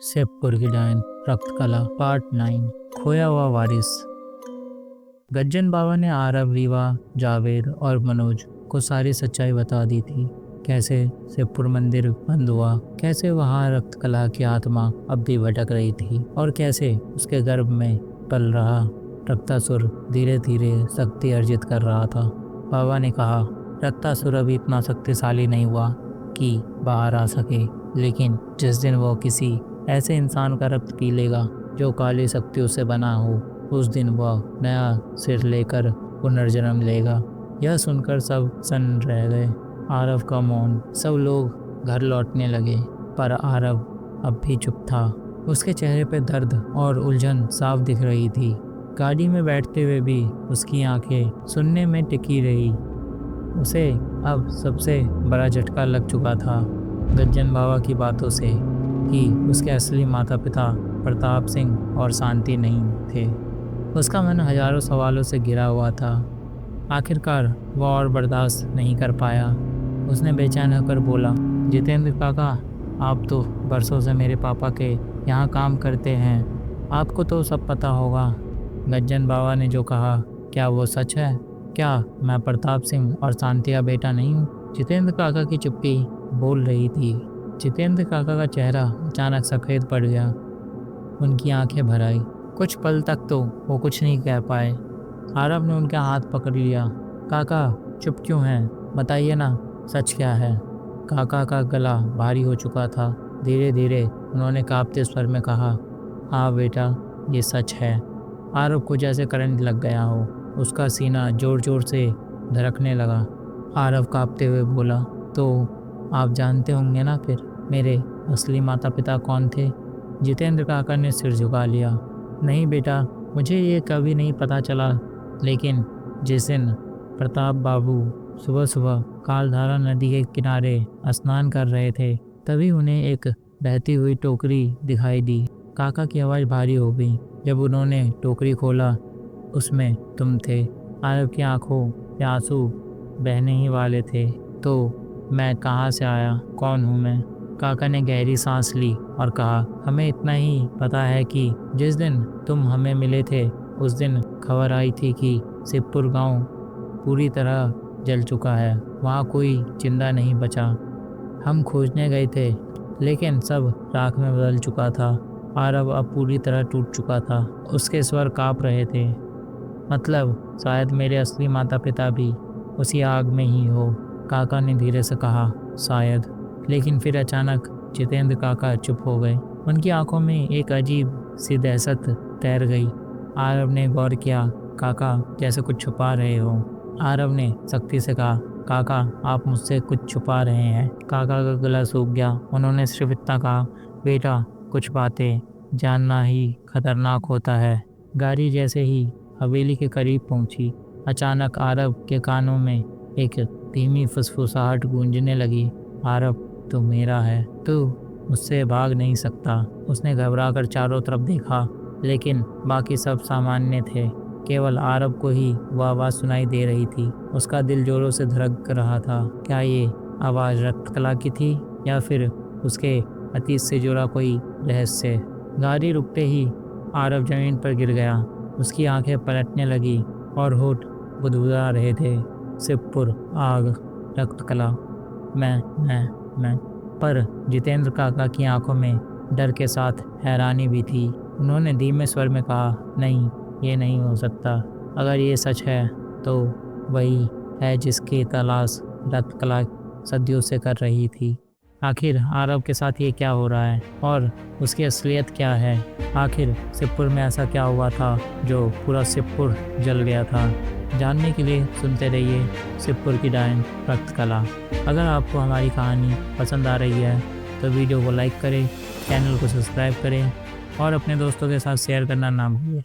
शिवपुर की डायन रक्त कला पार्ट 9 खोया हुआ वारिस। गज्जन बाबा ने आरव, रीवा, जावेद और मनोज को सारी सच्चाई बता दी थी। कैसे शिवपुर मंदिर बंद हुआ, कैसे वहां रक्त कला की आत्मा अब भी भटक रही थी और कैसे उसके गर्भ में पल रहा रक्तासुर धीरे धीरे शक्ति अर्जित कर रहा था। बाबा ने कहा, रक्तासुर अभी इतना शक्तिशाली नहीं हुआ कि बाहर आ सके, लेकिन जिस दिन वो किसी ऐसे इंसान का रक्त पी लेगा जो काली शक्तियों से बना हो, उस दिन वह नया सिर लेकर पुनर्जन्म लेगा। यह सुनकर सब सन्न रह गए। आरव का मौन। सब लोग घर लौटने लगे, पर आरव अब भी चुप था। उसके चेहरे पर दर्द और उलझन साफ दिख रही थी। गाड़ी में बैठते हुए भी उसकी आंखें सुनने में टिकी रही। उसे अब सबसे बड़ा झटका लग चुका था गज्जन बाबा की बातों से कि उसके असली माता पिता प्रताप सिंह और शांति नहीं थे। उसका मन हजारों सवालों से घिरा हुआ था। आखिरकार वह और बर्दाश्त नहीं कर पाया। उसने बेचैन होकर बोला, जितेंद्र काका, आप तो बरसों से मेरे पापा के यहाँ काम करते हैं, आपको तो सब पता होगा। गज्जन बाबा ने जो कहा, क्या वो सच है? क्या मैं प्रताप सिंह और शांति का बेटा नहीं हूँ? जितेंद्र काका की चुप्पी बोल रही थी। जितेंद्र काका का चेहरा अचानक सफ़ेद पड़ गया। उनकी आंखें भर आई। कुछ पल तक तो वो कुछ नहीं कह पाए। आरव ने उनका हाथ पकड़ लिया। काका, चुप क्यों हैं? बताइए ना, सच क्या है? काका का गला भारी हो चुका था। धीरे धीरे उन्होंने कांपते स्वर में कहा, हाँ बेटा, ये सच है। आरव को जैसे करंट लग गया हो। उसका सीना जोर जोर से धड़कने लगा। आरव कांपते हुए बोला, तो आप जानते होंगे ना फिर मेरे असली माता पिता कौन थे? जितेंद्र काका ने सिर झुका लिया। नहीं बेटा, मुझे ये कभी नहीं पता चला, लेकिन जिस दिन प्रताप बाबू सुबह सुबह कालधारा नदी के किनारे स्नान कर रहे थे, तभी उन्हें एक बहती हुई टोकरी दिखाई दी। काका की आवाज़ भारी हो गई। जब उन्होंने टोकरी खोला, उसमें तुम थे। आरव की आंखों से आंसू बहने ही वाले थे। तो मैं कहाँ से आया? कौन हूँ मैं? काका ने गहरी सांस ली और कहा, हमें इतना ही पता है कि जिस दिन तुम हमें मिले थे, उस दिन खबर आई थी कि शिवपुर गांव पूरी तरह जल चुका है। वहाँ कोई जिंदा नहीं बचा। हम खोजने गए थे, लेकिन सब राख में बदल चुका था। आरव अब पूरी तरह टूट चुका था। उसके स्वर काँप रहे थे। मतलब शायद मेरे असली माता पिता भी उसी आग में ही हो। काका ने धीरे से कहा, शायद। लेकिन फिर अचानक जितेंद्र काका चुप हो गए। उनकी आंखों में एक अजीब सी दहशत तैर गई। आरव ने गौर किया, काका जैसे कुछ छुपा रहे हो। आरव ने सख्ती से कहा, काका, आप मुझसे कुछ छुपा रहे हैं। काका का गला सूख गया। उन्होंने सिर्फ इतना कहा, बेटा, कुछ बातें जानना ही खतरनाक होता है। गाड़ी जैसे ही हवेली के करीब पहुंची, अचानक आरव के कानों में एक धीमी फुसफुसाहट गूंजने लगी। आरव, तू मेरा है, तू मुझसे भाग नहीं सकता। उसने घबराकर चारों तरफ देखा, लेकिन बाकी सब सामान्य थे। केवल आरव को ही वह आवाज़ सुनाई दे रही थी। उसका दिल जोरों से धड़क रहा था। क्या ये आवाज़ रक्त कला की थी या फिर उसके अतीत से जुड़ा कोई रहस्य? गाड़ी रुकते ही आरव जमीन पर गिर गया। उसकी आंखें पलटने लगी और होठ बुदबुदा रहे थे। शिवपुर, आग, रक्त कला, मैं। पर जितेंद्र काका की आंखों में डर के साथ हैरानी भी थी। उन्होंने धीमे स्वर में कहा, नहीं, ये नहीं हो सकता। अगर ये सच है तो वही है जिसकी तलाश रक्त कला सदियों से कर रही थी। आखिर आरव के साथ ये क्या हो रहा है और उसकी असलियत क्या है? आखिर शिवपुर में ऐसा क्या हुआ था जो पूरा शिवपुर जल गया था? जानने के लिए सुनते रहिए शिवपुर की डायन रक्त कला। अगर आपको हमारी कहानी पसंद आ रही है तो वीडियो को लाइक करें, चैनल को सब्सक्राइब करें और अपने दोस्तों के साथ शेयर करना ना भूलें।